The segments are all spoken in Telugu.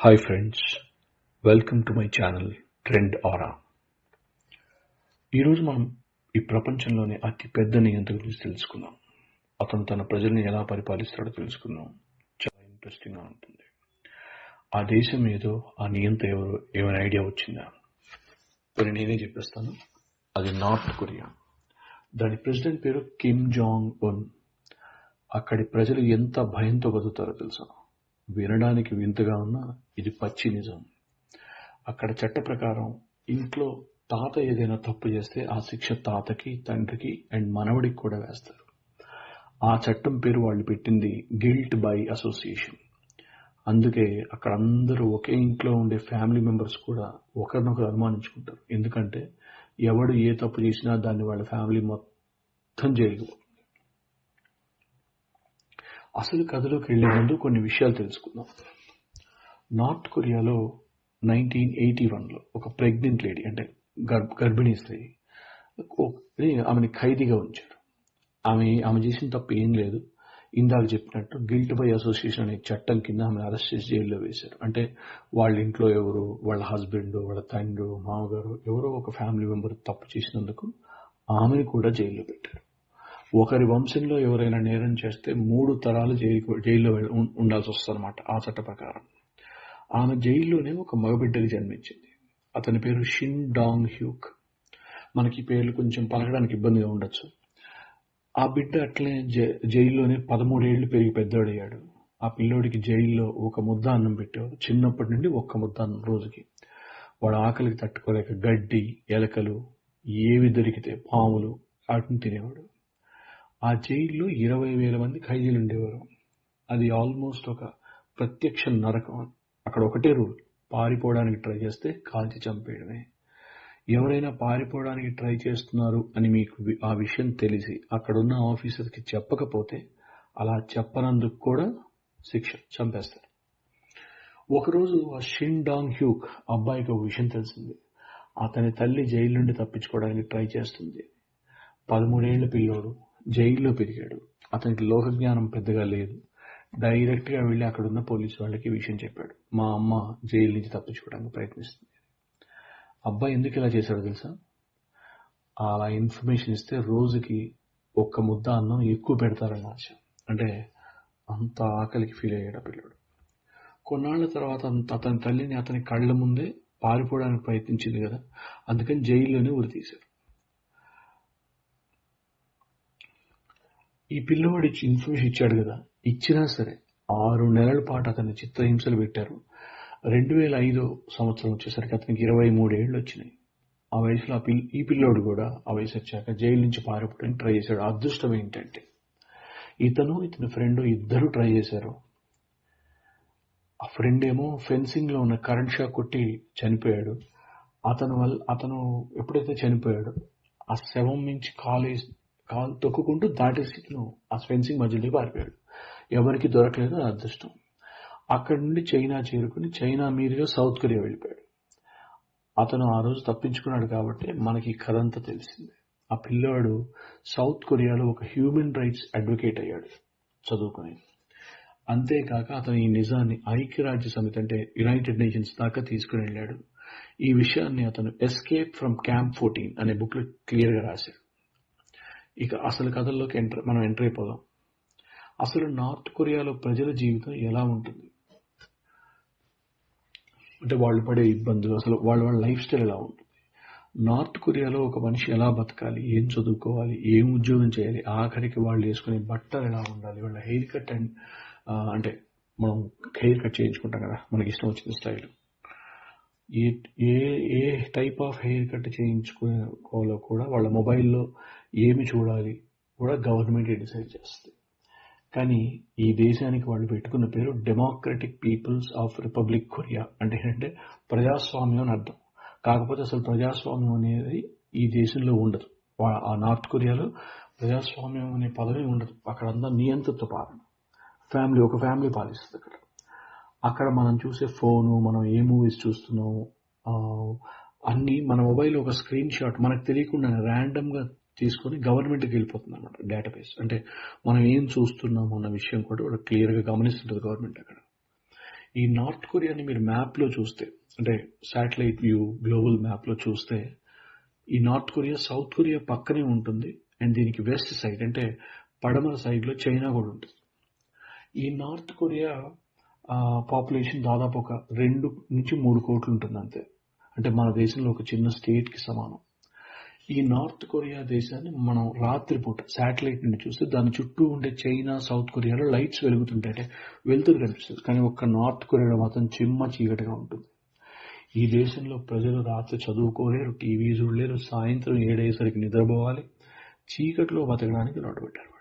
Hi friends, welcome to my channel Trend Aura. ఈరోజు మనం ఈ ప్రపంచంలోనే అతి పెద్ద నియంత గురించి తెలుసుకుందాం. అతను తన ప్రజల్ని ఎలా పరిపాలిస్తాడో తెలుసుకుందాం. చాలా ఇంట్రెస్టింగ్ గా ఉంటుంది. ఆ దేశం ఏదో, ఆ నియంత ఎవరో ఏమైనా ఐడియా వచ్చిందా? మరి నేనే చెప్పేస్తాను. అది నార్త్ కొరియా. దాని ప్రెసిడెంట్ పేరు కిమ్ జాంగ్ ఉన్. అక్కడి ప్రజలు ఎంత భయంతో బతుకుతారో తెలుసా? వినడానికి వింతగా ఉన్నా ఇది పచ్చి నిజం. అక్కడ చట్ట ప్రకారం ఇంట్లో తాత ఏదైనా తప్పు చేస్తే ఆ శిక్ష తాతకి, తండ్రికి అండ్ మనవడికి కూడా వేస్తారు. ఆ చట్టం పేరు వాళ్ళు పెట్టింది గిల్ట్ బై అసోసియేషన్. అందుకే అక్కడ అందరూ ఒకే ఇంట్లో ఉండే ఫ్యామిలీ మెంబర్స్ కూడా ఒకరినొకరు అనుమానించుకుంటారు. ఎందుకంటే ఎవడు ఏ తప్పు చేసినా దాన్ని వాళ్ళ ఫ్యామిలీ మొత్తం జైలుకు పోతుంది. అసలు కథలోకి వెళ్లే ముందు కొన్ని విషయాలు తెలుసుకుందాం. నార్త్ కొరియాలో 1981లో ఒక ప్రెగ్నెంట్ లేడీ, అంటే గర్భిణీ స్త్రీ, ఆమెని ఖైదీగా ఉంచారు. ఆమె చేసిన తప్పు ఏం లేదు. ఇందాక చెప్పినట్టు గిల్ట్ బై అసోసియేషన్ అనే చట్టం కింద ఆమెను అరెస్ట్ చేసి జైల్లో వేశారు. అంటే వాళ్ళ ఇంట్లో ఎవరు, వాళ్ళ హస్బెండ్, వాళ్ళ తండ్రి, మామగారు, ఎవరో ఒక ఫ్యామిలీ మెంబర్ తప్పు చేసినందుకు ఆమెను కూడా జైల్లో పెట్టారు. ఒకరి వంశంలో ఎవరైనా నేరం చేస్తే 3 తరాలు జైల్లో ఉండాల్సి వస్తుందన్నమాట ఆ చట్ట ప్రకారం. ఆమె జైల్లోనే ఒక మగబిడ్డకి జన్మించింది. అతని పేరు షిన్ డాంగ్ హ్యూక్. మనకి పేర్లు కొంచెం పలకడానికి ఇబ్బందిగా ఉండొచ్చు. ఆ బిడ్డ అట్లే జైల్లోనే 13 ఏళ్లు పెరిగి పెద్దోడయ్యాడు. ఆ పిల్లోడికి జైల్లో ఒక ముద్ద అన్నం పెట్టేవారు. చిన్నప్పటి నుండి ఒక్క ముద్ద అన్నం రోజుకి. వాడు ఆకలికి తట్టుకోలేక గడ్డి, ఎలకలు, ఏవి దొరికితే పాములు వాటిని తినేవాడు. ఆ జైల్లో 20,000 మంది ఖైదీలు ఉండేవారు. అది ఆల్మోస్ట్ ఒక ప్రత్యక్ష నరకం. అక్కడ ఒకటే రూల్, పారిపోవడానికి ట్రై చేస్తే కాల్చి చంపేయడమే. ఎవరైనా పారిపోవడానికి ట్రై చేస్తున్నారు అని మీకు ఆ విషయం తెలిసి అక్కడున్న ఆఫీసర్కి చెప్పకపోతే అలా చెప్పనందుకు కూడా శిక్ష, చంపేస్తారు. ఒకరోజు ఆ షిన్ డాంగ్ హ్యూక్ అబ్బాయికి ఒక విషయం తెలిసింది. అతని తల్లి జైలు నుండి తప్పించుకోవడానికి ట్రై చేస్తుంది. 13 ఏళ్ల పిల్లోడు జైల్లో పెరిగాడు. అతనికి లోక జ్ఞానం పెద్దగా లేదు. డైరెక్ట్ గా వెళ్లి అక్కడున్న పోలీసు వాళ్ళకి విషయం చెప్పాడు. మా అమ్మ జైలు నుంచి తప్పించుకోవడానికి ప్రయత్నిస్తుంది. అబ్బాయి ఎందుకు ఇలా చేశాడో తెలుసా? అలా ఇన్ఫర్మేషన్ ఇస్తే రోజుకి ఒక్క ముద్ద అన్నం ఎక్కువ పెడతారని ఆశ. అంటే అంత ఆకలికి ఫీల్ అయ్యాడు ఆ పిల్లడు. కొన్నాళ్ల తర్వాత అతని తల్లిని అతని కళ్ళ ముందే పారిపోవడానికి ప్రయత్నించింది కదా, అందుకని జైల్లోనే ఉరి తీశారు. ఈ పిల్లవాడు ఇన్ఫర్మేషన్ ఇచ్చాడు కదా, ఇచ్చినా సరే 6 నెలల పాటు అతన్ని చిత్రహింసలు పెట్టారు. 2005 సంవత్సరం వచ్చేసరికి అతనికి 23 ఏళ్ళు వచ్చినాయి. ఆ వయసులో ఈ పిల్లోడు కూడా ఆ వయసు వచ్చాక జైలు నుంచి పారిపోవడానికి ట్రై చేశాడు. అదృష్టం ఏంటంటే ఇతని ఫ్రెండ్ ఇద్దరు ట్రై చేశారు. ఆ ఫ్రెండ్ ఏమో ఫెన్సింగ్ లో ఉన్న కరెంట్ షాక్ కొట్టి చనిపోయాడు. అతను ఎప్పుడైతే చనిపోయాడో ఆ శవం నుంచి కాలు తొక్కుకుంటూ దాటేసి ఆ ఫెన్సింగ్ మధ్యలో పారిపోయాడు. ఎవరికి దొరకలేదు. అదృష్టం. అక్కడి నుండి చైనా చేరుకుని చైనా మీదుగా సౌత్ కొరియా వెళ్ళిపోయాడు. అతను ఆ రోజు తప్పించుకున్నాడు కాబట్టి మనకి కథ అంతా తెలిసిందే. ఆ పిల్లవాడు సౌత్ కొరియాలో ఒక హ్యూమన్ రైట్స్ అడ్వకేట్ అయ్యాడు చదువుకుని. అంతేకాక అతను ఈ నిజాన్ని ఐక్యరాజ్య సమితి, అంటే యునైటెడ్ నేషన్స్ దాకా తీసుకుని వెళ్ళాడు. ఈ విషయాన్ని అతను ఎస్కేప్ ఫ్రమ్ క్యాంప్ 14 అనే బుక్ లో క్లియర్ గా రాశాడు. ఇక అసలు కథల్లోకి మనం ఎంటర్ అయిపోదాం. అసలు నార్త్ కొరియాలో ప్రజల జీవితం ఎలా ఉంటుంది, అంటే వాళ్ళు పడే ఇబ్బందులు, అసలు వాళ్ళ లైఫ్ స్టైల్ ఎలా ఉంటుంది. నార్త్ కొరియాలో ఒక మనిషి ఎలా బతకాలి, ఏం చదువుకోవాలి, ఏం ఉద్యోగం చేయాలి, ఆఖరికి వాళ్ళు వేసుకునే బట్టలు ఎలా ఉండాలి, వాళ్ళ హెయిర్ కట్ అండ్ అంటే మనం హెయిర్ కట్ చేయించుకుంటాం కదా మనకి ఇష్టం వచ్చిన స్టైల్, ఏ టైప్ ఆఫ్ హెయిర్ కట్ చేయించుకోవాలో కూడా వాళ్ళ మొబైల్లో ఏమి చూడాలి కూడా గవర్నమెంట్ డిసైడ్ చేస్తుంది. కానీ ఈ దేశానికి వాళ్ళు పెట్టుకున్న పేరు Democratic People's of Republic Korea. అంటే ఏంటంటే ప్రజాస్వామ్యం అని అర్థం. కాకపోతే అసలు ప్రజాస్వామ్యం అనేది ఈ దేశంలో ఉండదు. ఆ నార్త్ కొరియాలో ప్రజాస్వామ్యం అనే పదవి ఉండదు. అక్కడంతా నియంత్రిత పాలన. ఒక ఫ్యామిలీ పాలిస్తుంది అక్కడ మనం చూసే ఫోను, మనం ఏ మూవీస్ చూస్తున్నాము, అన్ని మన మొబైల్ ఒక స్క్రీన్ షాట్ మనకు తెలియకుండా ర్యాండమ్ గా తీసుకొని గవర్నమెంట్కి వెళ్ళిపోతుంది అన్నమాట డేటాబేస్. అంటే మనం ఏం చూస్తున్నాము అన్న విషయం కూడా క్లియర్ గా గమనిస్తుంటుంది గవర్నమెంట్ అక్కడ. ఈ నార్త్ కొరియాని మీరు మ్యాప్లో చూస్తే, అంటే శాటిలైట్ వ్యూ గ్లోబల్ మ్యాప్లో చూస్తే, ఈ నార్త్ కొరియా సౌత్ కొరియా పక్కనే ఉంటుంది. అండ్ దీనికి వెస్ట్ సైడ్ అంటే పడమర సైడ్లో చైనా కూడా ఉంటుంది. ఈ నార్త్ కొరియా పాపులేషన్ దాదాపు ఒక 2 నుంచి 3 కోట్లు ఉంటుంది అంతే. అంటే మన దేశంలో ఒక చిన్న స్టేట్కి సమానం. ఈ నార్త్ కొరియా దేశాన్ని మనం రాత్రిపూట శాటిలైట్ నుండి చూస్తే దాని చుట్టూ ఉండే చైనా సౌత్ కొరియాలో లైట్స్ వెలుగుతుంటాయి, అంటే వెలుతురు కనిపిస్తుంది. కానీ ఒక్క నార్త్ కొరియాలో మాత్రం చిమ్మ చీకటిగా ఉంటుంది. ఈ దేశంలో ప్రజలు రాత్రి చదువుకోలేరు, టీవీ చూడలేరు, సాయంత్రం 7 అయ్యేసరికి నిద్రపోవాలి, చీకట్లో బతకడానికి అలవాటు పెట్టారు.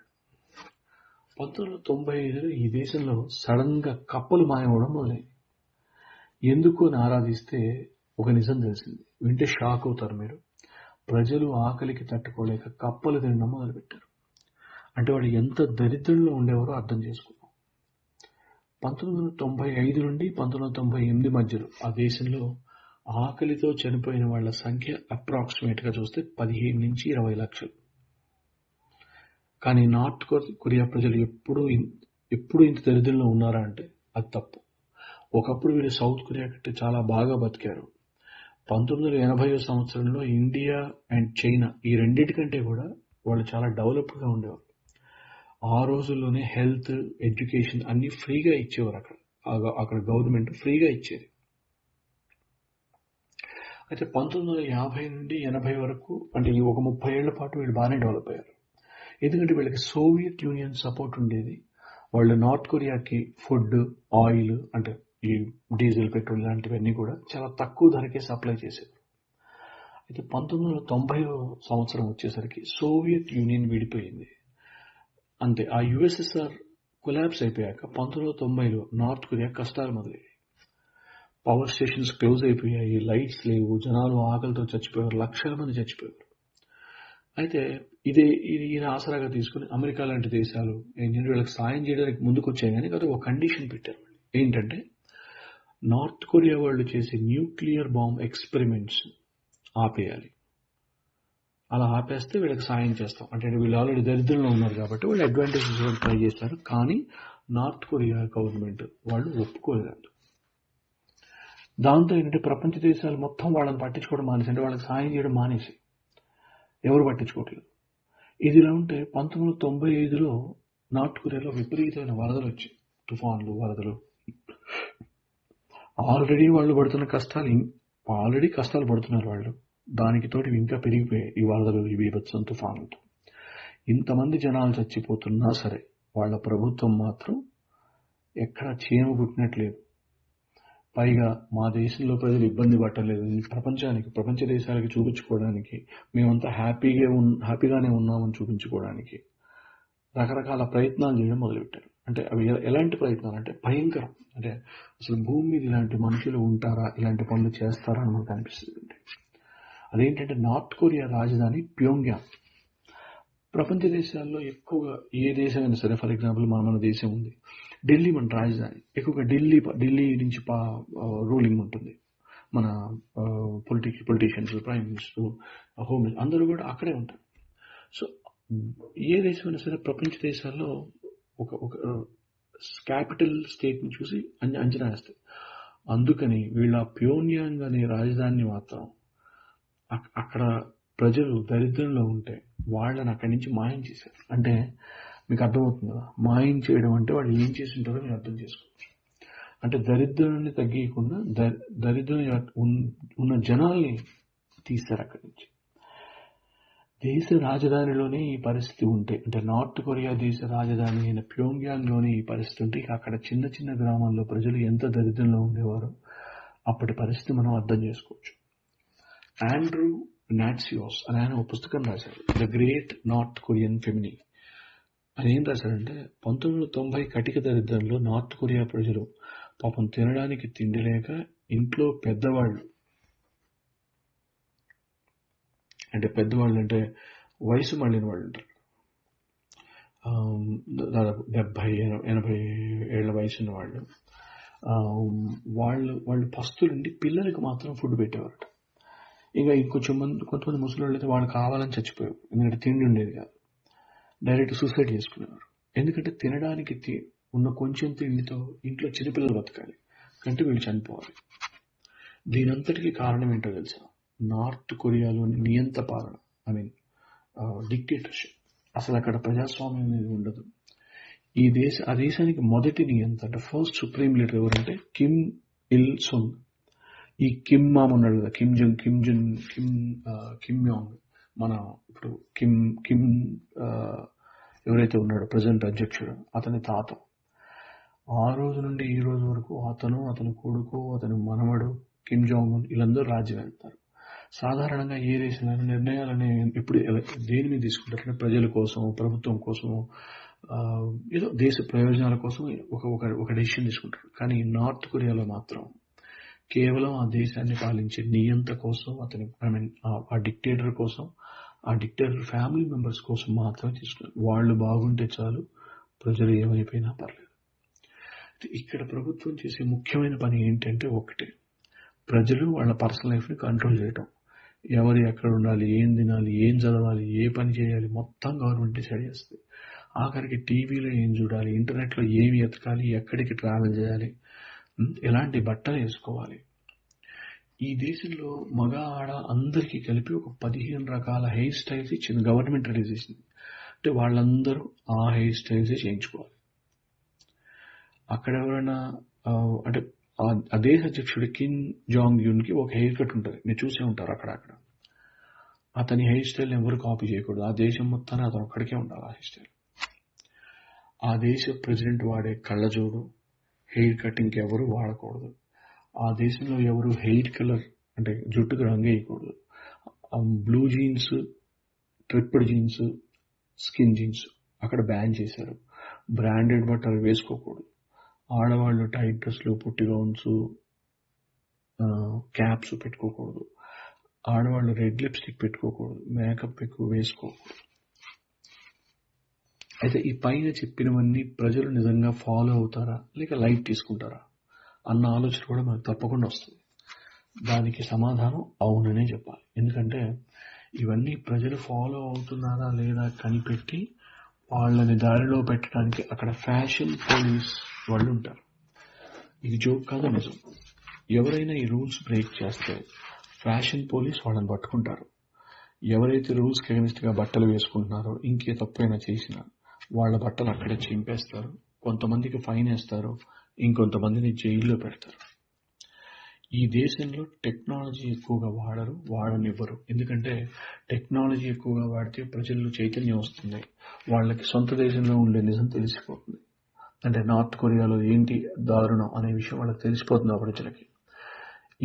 1995లో ఈ దేశంలో సడన్ గా కప్పలు మాయమవడం మొదలైంది. ఎందుకు అని ఆరాధిస్తే ఒక నిజం తెలిసింది. వింటే షాక్ అవుతారు మీరు. ప్రజలు ఆకలికి తట్టుకోలేక కప్పలు తినడం మొదలుపెట్టారు. అంటే వాళ్ళు ఎంత దరిద్రంలో ఉండేవారో అర్థం చేసుకున్నాం. 1995 నుండి 1998 మధ్యలో ఆ దేశంలో ఆకలితో చనిపోయిన వాళ్ళ సంఖ్య అప్రాక్సిమేట్ గా చూస్తే 15 నుంచి 20 లక్షలు. కానీ నార్త్ కొరియా ప్రజలు ఎప్పుడు ఇంత దరిద్రంలో ఉన్నారా అంటే అది తప్పు. ఒకప్పుడు వీళ్ళు సౌత్ కొరియా కంటే చాలా బాగా బతికారు. 1980 సంవత్సరంలో ఇండియా అండ్ చైనా ఈ రెండింటికంటే కూడా వాళ్ళు చాలా డెవలప్డ్గా ఉండేవారు. ఆ రోజుల్లోనే హెల్త్, ఎడ్యుకేషన్ అన్ని ఫ్రీగా ఇచ్చేవారు. అక్కడ గవర్నమెంట్ ఫ్రీగా ఇచ్చేది. అయితే 1950 నుండి 80 వరకు, అంటే ఈ ఒక 30 ఏళ్ల పాటు వీళ్ళు బాగానే డెవలప్ అయ్యారు. ఎందుకంటే వీళ్ళకి సోవియట్ యూనియన్ సపోర్ట్ ఉండేది. వాళ్ళు నార్త్ కొరియాకి ఫుడ్, ఆయిల్, అంటే ఈ డీజిల్, పెట్రోల్ లాంటివన్నీ కూడా చాలా తక్కువ ధరకే సప్లై చేసేవారు. అయితే 1990 సంవత్సరం వచ్చేసరికి సోవియట్ యూనియన్ విడిపోయింది. అంతే, ఆ యుఎస్ఎస్ఆర్ కొలాప్స్ అయిపోయాక 1990లో నార్త్ కొరియా కష్టాలు మొదలయ్యాయి. పవర్ స్టేషన్స్ క్లోజ్ అయిపోయాయి, లైట్స్ లేవు, జనాలు ఆకలితో చచ్చిపోయారు, లక్షల మంది చచ్చిపోయారు. అయితే ఇది ఆసరాగా తీసుకుని అమెరికా లాంటి దేశాలు ఏంటంటే వీళ్ళకి సాయం చేయడానికి ముందుకు వచ్చాయి. కానీ అది ఒక కండిషన్ పెట్టారు. ఏంటంటే నార్త్ కొరియా వాళ్ళు చేసే న్యూక్లియర్ బాంబ్ ఎక్స్పెరిమెంట్స్ ఆపేయాలి. అలా ఆపేస్తే వీళ్ళకి సాయం చేస్తాం. అంటే వీళ్ళు ఆల్రెడీ దరిద్రంలో ఉన్నారు కాబట్టి వాళ్ళు అడ్వాంటేజెస్ ట్రై చేస్తారు. కానీ నార్త్ కొరియా గవర్నమెంట్ వాళ్ళు ఒప్పుకోలేదు. దాంతో ఏంటంటే ప్రపంచ దేశాలు మొత్తం వాళ్ళని పట్టించుకోవడం మానేసి, అంటే వాళ్ళకి సాయం చేయడం మానేసి ఎవరు పట్టించుకోవట్లేదు. ఇదిలా ఉంటే 1995లో నార్త్ కొరియాలో విపరీతమైన వరదలు వచ్చాయి, తుఫాన్లు, వరదలు. ఆల్రెడీ కష్టాలు పడుతున్నారు వాళ్ళు. దానికి తోటి ఇంకా పెరిగిపోయాయి ఈ వరదలు, ఈ బీభత్సం, తుఫాన్లతో. ఇంతమంది జనాలు చచ్చిపోతున్నా సరే వాళ్ళ ప్రభుత్వం మాత్రం ఎక్కడ చీమ కుట్టినట్లేదు. పైగా మా దేశంలో ప్రజలు ఇబ్బంది పట్టలేదు, ప్రపంచ దేశాలకి చూపించుకోవడానికి, మేమంతా హ్యాపీగానే ఉన్నామని చూపించుకోవడానికి రకరకాల ప్రయత్నాలు చేయడం మొదలుపెట్టారు. అంటే అవి ఎలాంటి ప్రయత్నాలు అంటే భయంకరం. అంటే అసలు భూమి మీద ఇలాంటి మనుషులు ఉంటారా, ఇలాంటి పనులు చేస్తారా అని మనకు అనిపిస్తుంది. అదేంటంటే నార్త్ కొరియా రాజధాని ప్యోంగ్యాంగ్. ప్రపంచ దేశాల్లో ఎక్కువగా ఏ దేశమైనా సరే, ఫర్ ఎగ్జాంపుల్ మన దేశం ఉంది, ఢిల్లీ మన రాజధాని. ఎక్కువగా ఢిల్లీ నుంచి రూలింగ్ ఉంటుంది. మన politicians, prime minister, home minister అందరూ కూడా అక్కడే ఉంటారు. సో ఏ దేశమైనా సరే ప్రపంచ దేశాల్లో ఒక క్యాపిటల్ స్టేట్ని చూసి అంచనా వేస్తాయి. అందుకని వీళ్ళ ప్యోంగ్యాంగ్ అనే రాజధానిని మాత్రం అక్కడ ప్రజలు దరిద్రంలో ఉంటే వాళ్ళని అక్కడి నుంచి మాయం చేశారు. అంటే మీకు అర్థమవుతుంది కదా, మాయం చేయడం అంటే వాళ్ళు ఏం చేసి ఉంటారో మీరు అర్థం చేసుకోవచ్చు. అంటే దరిద్రాన్ని తగ్గియకుండా దరిద్రం ఉన్న జనాల్ని తీస్తారు అక్కడి నుంచి. దేశ రాజధానిలోనే ఈ పరిస్థితి ఉంటే, అంటే నార్త్ కొరియా దేశ రాజధాని అయిన ప్యోంగ్యాంగ్లోనే ఈ పరిస్థితి ఉంటే, అక్కడ చిన్న చిన్న గ్రామాల్లో ప్రజలు ఎంత దరిద్రంలో ఉండేవారో అప్పటి పరిస్థితి మనం అర్థం చేసుకోవచ్చు. ఆండ్రూ నాట్సియోస్ అని ఆయన ఒక పుస్తకం రాశారు, ద గ్రేట్ నార్త్ కొరియన్ ఫెమినీ. ఆయన ఏం రాశారంటే 1990 కటిక దరిద్రంలో నార్త్ కొరియా ప్రజలు పాపం తినడానికి తిండి లేక ఇంట్లో పెద్దవాళ్ళు అంటే వయసు మళ్ళిన వాళ్ళు ఉంటారు, దాదాపు 70-80 ఏళ్ల వయసు ఉన్న వాళ్ళు పస్తులుండి పిల్లలకి మాత్రం ఫుడ్ పెట్టేవారట. ఇంకా కొంతమంది ముసలి అయితే వాళ్ళు కావాలని చచ్చిపోయారు, ఎందుకంటే తిండి ఉండేది కాదు. డైరెక్ట్ సూసైడ్ చేసుకునేవారు. ఎందుకంటే తినడానికి ఉన్న కొంచెం తిండితో ఇంట్లో చిన్నపిల్లలు బతకాలి, కంటే వీళ్ళు చనిపోవాలి. దీనంతటికీ కారణం ఏంటో తెలుసా? నార్త్ కొరియాలోని నియంత పాలన, ఐ మీన్ డిక్టేటర్షిప్. అసలు అక్కడ ప్రజాస్వామ్యం అనేది ఉండదు. ఆ దేశానికి మొదటి నియంత అంటే ఫస్ట్ సుప్రీం లీడర్ ఎవరంటే కిమ్ ఇల్ సుంగ్. ఈ కిమ్ మామ్ ఉన్నాడు కదా, కిమ్ యాంగ్, మన ఇప్పుడు కిమ్ ఎవరైతే ఉన్నాడో ప్రజెంట్ అధ్యక్షుడు, అతని తాత. ఆ రోజు నుండి ఈ రోజు వరకు అతని కొడుకు, అతని మనవడు కిమ్ జాంగ్ ఉన్ వీళ్ళందరూ రాజ్యం వెళ్తారు. సాధారణంగా ఏ దేశంలో నిర్ణయాలని ఎప్పుడు దేని మీద తీసుకుంటారంటే ప్రజల కోసం, ప్రభుత్వం కోసం, ఏదో దేశ ప్రయోజనాల కోసం ఒక డెసిషన్ తీసుకుంటారు. కానీ నార్త్ కొరియాలో మాత్రం కేవలం ఆ దేశాన్ని పాలించే నియంత కోసం, ఆ డిక్టేటర్ కోసం, ఆ డిక్టేటర్ ఫ్యామిలీ మెంబర్స్ కోసం మాత్రమే తీసుకున్నారు. వాళ్ళు బాగుంటే చాలు, ప్రజలు ఏమైపోయినా పర్లేదు. ఇక్కడ ప్రభుత్వం చేసే ముఖ్యమైన పని ఏంటంటే ఒకటే, ప్రజలు వాళ్ళ పర్సనల్ లైఫ్ని కంట్రోల్ చేయటం. ఎవరు ఎక్కడ ఉండాలి, ఏం తినాలి, ఏం చదవాలి, ఏ పని చేయాలి, మొత్తం గవర్నమెంట్ డిసైడ్ చేస్తుంది. ఆఖరికి టీవీలో ఏం చూడాలి, ఇంటర్నెట్లో ఏమి ఎతకాలి, ఎక్కడికి ట్రావెల్ చేయాలి, ఎలాంటి బట్టలు వేసుకోవాలి. ఈ దేశంలో మగ ఆడ అందరికీ కలిపి ఒక 15 రకాల హెయిర్ స్టైల్స్ ఇచ్చింది గవర్నమెంట్, రిలీజ్ చేసింది. అంటే వాళ్ళందరూ ఆ హెయిర్ స్టైల్స్ చేయించుకోవాలి. అక్కడ ఎవరైనా అంటే ఆ దేశ అధ్యక్షుడు కిమ్ జాంగ్ యున్ కి ఒక హెయిర్ కట్ ఉంటుంది, మీరు చూసే ఉంటారు అక్కడక్కడ. అతని హెయిర్ స్టైల్ ఎవరు కాపీ చేయకూడదు. ఆ దేశం మొత్తాన్ని అతను ఒక్కడికే ఉండాలి ఆ హెయిర్ స్టైల్. ఆ దేశ ప్రెసిడెంట్ వాడే కళ్ళజోడు, హెయిర్ కటింగ్ ఎవరు వాడకూడదు. ఆ దేశంలో ఎవరు హెయిర్ కలర్ అంటే జుట్టుకు రంగు వేయకూడదు. Blue jeans, ripped jeans, skin jeans అక్కడ బ్యాన్ చేశారు. బ్రాండెడ్ బట్టలు వేసుకోకూడదు. ఆడవాళ్ళు టైట్ డ్రెస్లు, పుట్టి గౌన్స్, క్యాప్స్ పెట్టుకోకూడదు. ఆడవాళ్ళు రెడ్ లిప్స్టిక్ పెట్టుకోకూడదు. మేకప్ ఎక్కువ వేసుకోకూడదు. అయితే ఈ పైన చెప్పినవన్నీ ప్రజలు నిజంగా ఫాలో అవుతారా లేక లైట్ తీసుకుంటారా అన్న ఆలోచన కూడా మనకు తప్పకుండా వస్తుంది. దానికి సమాధానం అవుననే చెప్పాలి. ఎందుకంటే ఇవన్నీ ప్రజలు ఫాలో అవుతున్నారా లేదా కనిపెట్టి వాళ్ళని దారిలో పెట్టడానికి అక్కడ ఫ్యాషన్ పోలీస్ వాళ్ళు ఉంటారు. ఇది జోక్ కాదు, నిజం. ఎవరైనా ఈ రూల్స్ బ్రేక్ చేస్తే ఫ్యాషన్ పోలీస్ వాళ్ళని పట్టుకుంటారు. ఎవరైతే రూల్స్కి అగెనిస్ట్ గా బట్టలు వేసుకుంటున్నారో, ఇంకే తప్పైనా చేసినా వాళ్ళ బట్టలు అక్కడే చింపేస్తారు. కొంతమందికి ఫైన్ వేస్తారు, ఇంకొంతమందిని జైల్లో పెడతారు. ఈ దేశంలో టెక్నాలజీ ఎక్కువగా వాడనివ్వరు. ఎందుకంటే టెక్నాలజీ ఎక్కువగా వాడితే ప్రజల్లో చైతన్యం వస్తుంది, వాళ్ళకి సొంత దేశంలో ఉండే నిజం తెలిసిపోతుంది. అంటే నార్త్ కొరియాలో ఏంటి దారుణం అనే విషయం వాళ్ళకి తెలిసిపోతుంది ఆ ప్రజలకి.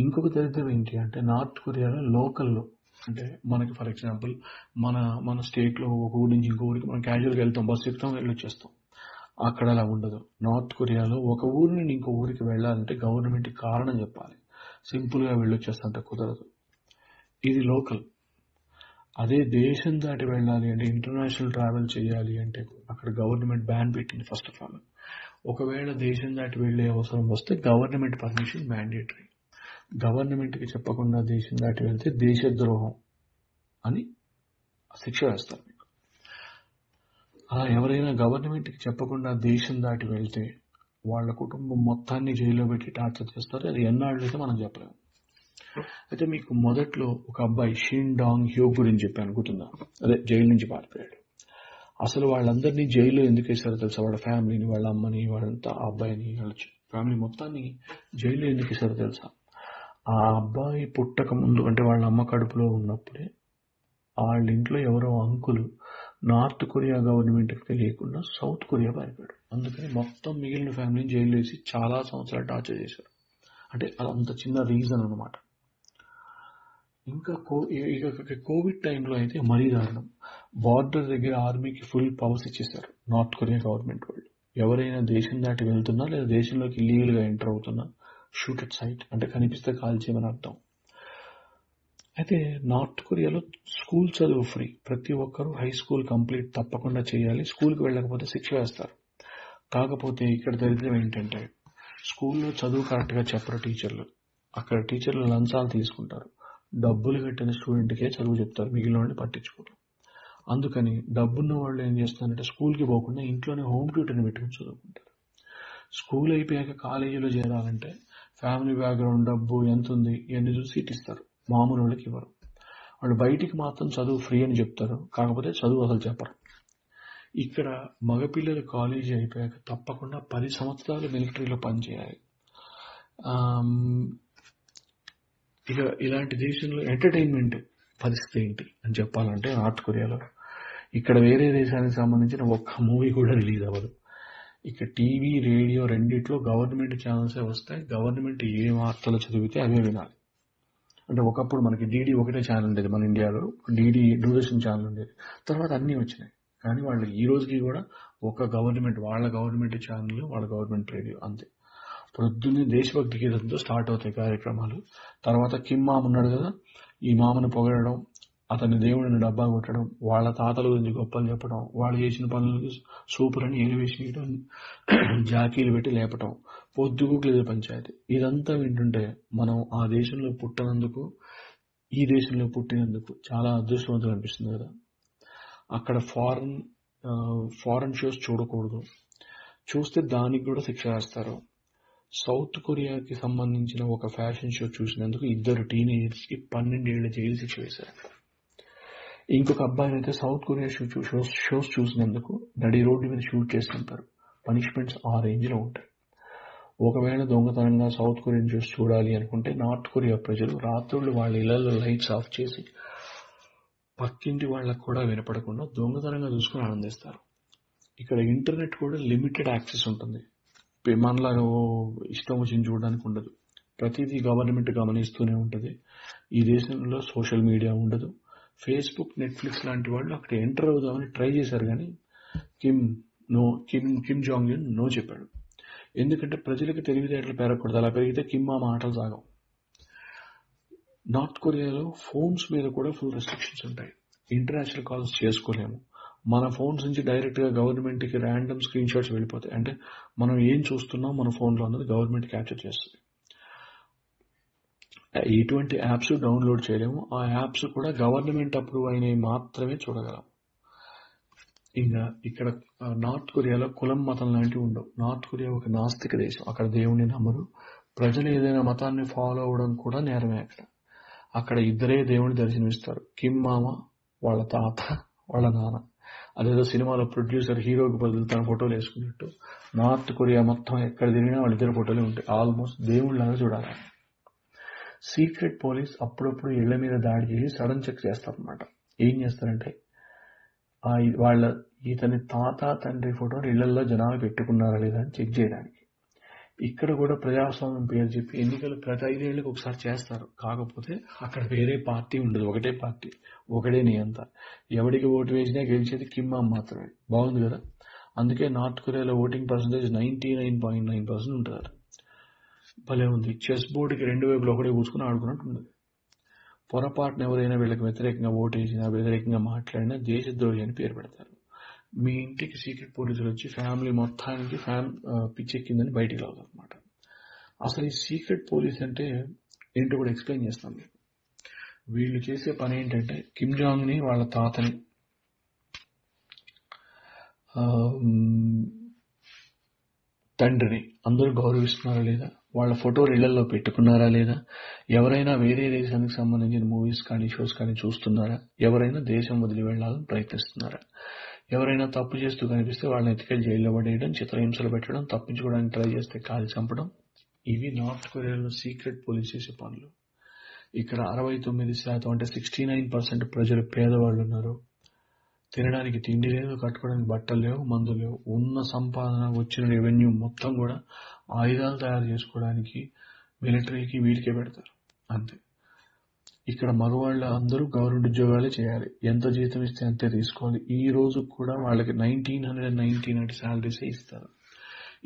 ఇంకొక దరిద్రం ఏంటి అంటే నార్త్ కొరియాలో లోకల్లో, అంటే మనకి ఫర్ ఎగ్జాంపుల్ మన స్టేట్లో ఒక ఊరి నుంచి ఇంకో ఊరికి మనం క్యాజువల్గా వెళ్తాం, బస్సు ఎక్కుతాం, వెళ్ళొచ్చేస్తాం. అక్కడ అలా ఉండదు. నార్త్ కొరియాలో ఒక ఊరి నుండి ఇంకో ఊరికి వెళ్ళాలంటే గవర్నమెంట్ కారణం చెప్పాలి. సింపుల్గా వెళ్ళొచ్చేస్తంటే కుదరదు. ఇది లోకల్. అదే దేశం దాటి వెళ్ళాలి అంటే, ఇంటర్నేషనల్ ట్రావెల్ చేయాలి అంటే అక్కడ గవర్నమెంట్ బ్యాన్ పెట్టింది. ఫస్ట్ ఆఫ్ ఆల్, ఒకవేళ దేశం దాటి వెళ్లే అవసరం వస్తే గవర్నమెంట్ పర్మిషన్ మ్యాండేటరీ. గవర్నమెంట్కి చెప్పకుండా దేశం దాటి వెళ్తే దేశద్రోహం అని శిక్ష వేస్తారు మీకు. అలా ఎవరైనా గవర్నమెంట్కి చెప్పకుండా దేశం దాటి వెళ్తే వాళ్ళ కుటుంబం మొత్తాన్ని జైల్లో పెట్టి టార్చర్ చేస్తారు. అది ఎన్నాళ్ళు అయితే మనం చెప్పలేము. అయితే మీకు మొదట్లో ఒక అబ్బాయి షిన్ డాంగ్ హ్యూ గురించి చెప్పాను, గుర్తుందా? అదే జైలు నుంచి పారిపోయాడు. అసలు వాళ్ళందరినీ జైల్లో ఎందుకు వేశారో తెలుసా? వాళ్ళ ఫ్యామిలీని, వాళ్ళ అమ్మని, వాళ్ళంతా ఆ అబ్బాయిని, వాళ్ళ ఫ్యామిలీ మొత్తాన్ని జైల్లో ఎందుకు వేశారో తెలుసా? ఆ అబ్బాయి పుట్టక ముందు, అంటే వాళ్ళ అమ్మ కడుపులో ఉన్నప్పుడే వాళ్ళ ఇంట్లో ఎవరో అంకులు నార్త్ కొరియా గవర్నమెంట్కి తెలియకుండా సౌత్ కొరియా పారిపోయాడు. అందుకని మొత్తం మిగిలిన ఫ్యామిలీని జైల్లో వేసి చాలా సంవత్సరాలు టార్చర్ చేశారు. అంటే అంత చిన్న రీజన్ అనమాట. ఇంకా కోవిడ్ టైంలో అయితే మరీ దారుణం. బార్డర్ దగ్గర ఆర్మీకి ఫుల్ పవర్స్ ఇచ్చేశారు నార్త్ కొరియా గవర్నమెంట్ వాళ్ళు. ఎవరైనా దేశం దాటి వెళ్తున్నా లేదా దేశంలోకి ఇల్లీగల్గా ఎంటర్ అవుతున్నా షూట్ అట్ సైట్, అంటే కనిపిస్తే కాల్ చేయమని అర్థం. అయితే నార్త్ కొరియాలో స్కూల్ చదువు ఫ్రీ. ప్రతి ఒక్కరూ హై స్కూల్ కంప్లీట్ తప్పకుండా చేయాలి. స్కూల్కి వెళ్ళకపోతే శిక్ష వేస్తారు. కాకపోతే ఇక్కడ దరిద్రం ఏంటంటే స్కూల్లో చదువు కరెక్ట్గా చెప్పరు టీచర్లు. అక్కడ టీచర్లు లంచాలు తీసుకుంటారు. డబ్బులు కట్టిన స్టూడెంట్కే చదువు చెప్తారు, మిగిలిన వాళ్ళని పట్టించుకోరు. అందుకని డబ్బున్న వాళ్ళు ఏం చేస్తారంటే స్కూల్కి పోకుండా ఇంట్లోనే హోమ్ ట్యూటర్ని పెట్టుకుని చదువుకుంటారు. స్కూల్ అయిపోయాక కాలేజీలో చేరాలంటే ఫ్యామిలీ బ్యాక్గ్రౌండ్, డబ్బు ఎంత ఉంది ఇవన్నీ చూసి సీట్ ఇస్తారు. మామూలు వాళ్ళకి ఇవ్వరు. వాళ్ళు బయటికి మాత్రం చదువు ఫ్రీ అని చెప్తారు, కాకపోతే చదువు అసలు చెప్పరు. ఇక్కడ మగపిల్లలు కాలేజీ అయిపోయాక తప్పకుండా 10 సంవత్సరాలు మిలిటరీలో పనిచేయాలి. ఇక ఇలాంటి దేశంలో ఎంటర్టైన్మెంట్ పరిస్థితి ఏంటి అని చెప్పాలంటే నార్త్ కొరియాలో ఇక్కడ వేరే దేశానికి సంబంధించిన ఒక్క మూవీ కూడా రిలీజ్ అవ్వదు. ఇక టీవీ, రేడియో రెండిట్లో గవర్నమెంట్ ఛానల్సే వస్తాయి. గవర్నమెంట్ ఏ వార్తలు చదివితే అవే వినాలి. అంటే ఒకప్పుడు మనకి డీడీ ఒకటే ఛానల్ ఉండేది మన ఇండియాలో, డీడీ దూరదర్శన్ ఛానల్ ఉండేది. తర్వాత అన్నీ వచ్చినాయి. కానీ వాళ్ళు ఈ రోజుకి కూడా ఒక గవర్నమెంట్, వాళ్ళ గవర్నమెంట్ ఛానల్, వాళ్ళ గవర్నమెంట్ రేడియో అంతే. పొద్దున్నే దేశభక్తి గీతంతో స్టార్ట్ అవుతాయి కార్యక్రమాలు. తర్వాత కిమ్ మామ ఉన్నాడు కదా, ఈ మామను పొగడడం, అతని దేవుడిని డబ్బా కొట్టడం, వాళ్ళ తాతల గురించి గొప్పలు చెప్పడం, వాళ్ళు చేసిన పనులకి సూపర్ అని ఎలివేషన్ ఇవ్వడం, జాకీలు పెట్టి లేపటం, పొద్దుగులేదు పంచాయతీ. ఇదంతా వింటుంటే మనం ఆ దేశంలో పుట్టినందుకు, ఈ దేశంలో పుట్టినందుకు చాలా అదృష్టవంతులు అనిపిస్తుంది కదా. అక్కడ ఫారెన్ షోస్ చూడకూడదు, చూస్తే దానికి కూడా శిక్ష వేస్తారు. సౌత్ కొరియాకి సంబంధించిన ఒక ఫ్యాషన్ షో చూసినందుకు 2 టీనేజర్స్కి 12 ఏళ్ల జైలు శిక్ష వేశారు. ఇంకొక అబ్బాయిని అయితే సౌత్ కొరియా షోస్ చూసినందుకు నడి రోడ్డు మీద షూట్ చేస్తుంటారు. పనిష్మెంట్స్ ఆ రేంజ్లో ఉంటాయి. ఒకవేళ దొంగతనంగా సౌత్ కొరియన్ షోస్ చూడాలి అనుకుంటే నార్త్ కొరియా ప్రజలు రాత్రుళ్ళు వాళ్ళ ఇళ్లలో లైట్స్ ఆఫ్ చేసి పక్కింటి వాళ్ళకు కూడా వినపడకుండా దొంగతనంగా చూసుకుని ఆనందిస్తారు. ఇక్కడ ఇంటర్నెట్ కూడా లిమిటెడ్ యాక్సెస్ ఉంటుంది. మనలాగా ఇష్టం వచ్చింది చూడడానికి ఉండదు. ప్రతిదీ గవర్నమెంట్ గమనిస్తూనే ఉంటుంది. ఈ దేశంలో సోషల్ మీడియా ఉండదు. ఫేస్బుక్, నెట్ఫ్లిక్స్ లాంటి వాళ్ళు అక్కడ ఎంటర్ అవుదామని ట్రై చేశారు, కానీ కిమ్ జాంగ్ ఉన్ నో చెప్పాడు. ఎందుకంటే ప్రజలకు తెలివితేటలు పెరగకూడదు. అలా పెరిగితే కిమ్ మా మాటలు సాగవు. నార్త్ కొరియాలో ఫోన్స్ మీద కూడా ఫుల్ రెస్ట్రిక్షన్స్ ఉంటాయి. ఇంటర్నేషనల్ కాల్స్ చేసుకోలేము. మన ఫోన్స్ నుంచి డైరెక్ట్గా గవర్నమెంట్కి ర్యాండమ్ స్క్రీన్ షాట్స్ వెళ్ళిపోతాయి. అంటే మనం ఏం చూస్తున్నాం మన ఫోన్లో అన్నది గవర్నమెంట్ క్యాప్చర్ చేస్తుంది. ఎటువంటి యాప్స్ డౌన్లోడ్ చేయలేము. ఆ యాప్స్ కూడా గవర్నమెంట్ అప్రూవ్ అయినవి మాత్రమే చూడగలం. ఇంకా ఇక్కడ నార్త్ కొరియాలో కులం, మతం లాంటివి ఉండవు. నార్త్ కొరియా ఒక నాస్తిక దేశం. అక్కడ దేవుడిని నమ్మరు. ప్రజలు ఏదైనా మతాన్ని ఫాలో అవడం కూడా నేరమే. అక్కడ ఇద్దరే దేవుడిని దర్శనమిస్తారు, కిమ్ మామ, వాళ్ళ తాత, వాళ్ళ నాన్న. అదేదో సినిమాలో ప్రొడ్యూసర్ హీరోకి బదులు తన ఫోటోలు వేసుకున్నట్టు నార్త్ కొరియా మొత్తం ఎక్కడ తిరిగినా వాళ్ళిద్దరు ఫోటోలు ఉంటాయి. ఆల్మోస్ట్ దేవుళ్ళలాగా చూడాలి. సీక్రెట్ పోలీస్ అప్పుడప్పుడు ఇళ్ల మీద దాడి చేసి సడన్ చెక్ చేస్తారనమాట. ఏం చేస్తారంటే ఇతని తాత, తండ్రి ఫోటోలు ఇళ్లలో జనాలు పెట్టుకున్నారా లేదా అని చెక్ చేయడానికి. ఇక్కడ కూడా ప్రజాస్వామ్యం పేరు చెప్పి ఎన్నికలు ప్రతి 5 ఏళ్లకు ఒకసారి చేస్తారు. కాకపోతే అక్కడ వేరే పార్టీ ఉండదు, ఒకటే పార్టీ, ఒకటే నియంత. ఎవరికి ఓటు వేసినా గెలిచేది కిమ్ మామ్ మాత్రమే. బాగుంది కదా. అందుకే నార్త్ కొరియాలో ఓటింగ్ పర్సంటేజ్ 99.9% ఉంటుంది. భలే ఉంది. చెస్ బోర్డుకి 2 వైపులు ఒకటే కూర్చుని ఆడుకున్నట్టు ఉంది. పొరపాటున ఎవరైనా వీళ్ళకి వ్యతిరేకంగా ఓటు వేసినా, వ్యతిరేకంగా మాట్లాడినా దేశద్రోహి అని పేరు పెడతారు. మీ ఇంటికి సీక్రెట్ పోలీసులు వచ్చి ఫ్యామిలీ మొత్తానికి పిచ్చెక్కిందని బయటికి రావుతారు అనమాట. అసలు ఈ సీక్రెట్ పోలీస్ అంటే ఏంటో కూడా ఎక్స్ప్లెయిన్ చేస్తాం మీకు. వీళ్ళు చేసే పని ఏంటంటే కిమ్ జాంగ్ ని, వాళ్ళ తాతని తండ్రిని అందరూ గౌరవిస్తున్నారా లేదా, వాళ్ళ ఫోటోలు ఇళ్లలో పెట్టుకున్నారా లేదా, ఎవరైనా వేరే దేశానికి సంబంధించిన మూవీస్ కానీ షోస్ కానీ చూస్తున్నారా, ఎవరైనా దేశం వదిలి వెళ్లాలని ప్రయత్నిస్తున్నారా, ఎవరైనా తప్పు చేస్తూ కనిపిస్తే వాళ్ళని ఎత్తుకెళ్లి జైల్లో పడేయడం, చిత్రహింసలు పెట్టడం, తప్పించుకోవడానికి ట్రై చేస్తే కాల్చి చంపడం, ఇవి నార్త్ కొరియాలో సీక్రెట్ పోలీస్ చేసే పనులు. ఇక్కడ 69% అంటే 69% ప్రజలు పేదవాళ్ళు ఉన్నారు. తినడానికి తిండి లేదు, కట్టుకోవడానికి బట్టలు లేవు, మందులు లేవు. ఉన్న సంపాదన, వచ్చిన రెవెన్యూ మొత్తం కూడా ఆయుధాలు తయారు చేసుకోవడానికి, మిలిటరీకి, వీటికే పెడతారు అంతే. ఇక్కడ మగవాళ్ళు అందరూ గవర్నమెంట్ ఉద్యోగాలే చేయాలి. ఎంత జీతం ఇస్తే అంతే తీసుకోవాలి. ఈ రోజు కూడా వాళ్ళకి 1990 శాలరీసే ఇస్తారు.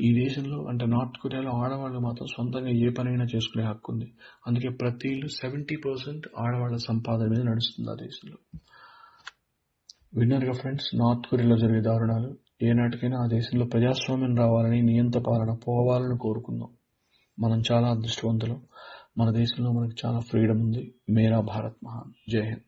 ఈ దేశంలో అంటే నార్త్ కొరియాలో ఆడవాళ్ళు మాత్రం సొంతంగా ఏ పనైనా చేసుకునే హక్కు ఉంది. అందుకే ప్రతి ఇల్లు 70% ఆడవాళ్ల సంపాదన మీద నడుస్తుంది ఆ దేశంలో. విన్నారుగా ఫ్రెండ్స్, నార్త్ కొరియాలో జరిగే దారుణాలు. ఏనాటికైనా ఆ దేశంలో ప్రజాస్వామ్యం రావాలని, నియంత పాలన పోవాలని కోరుకుందాం. మనం చాలా అదృష్టవంతులం. మన దేశంలో మనకు చాలా ఫ్రీడమ్ ఉంది. మేరా భారత్ మహాన్. జై హింద్.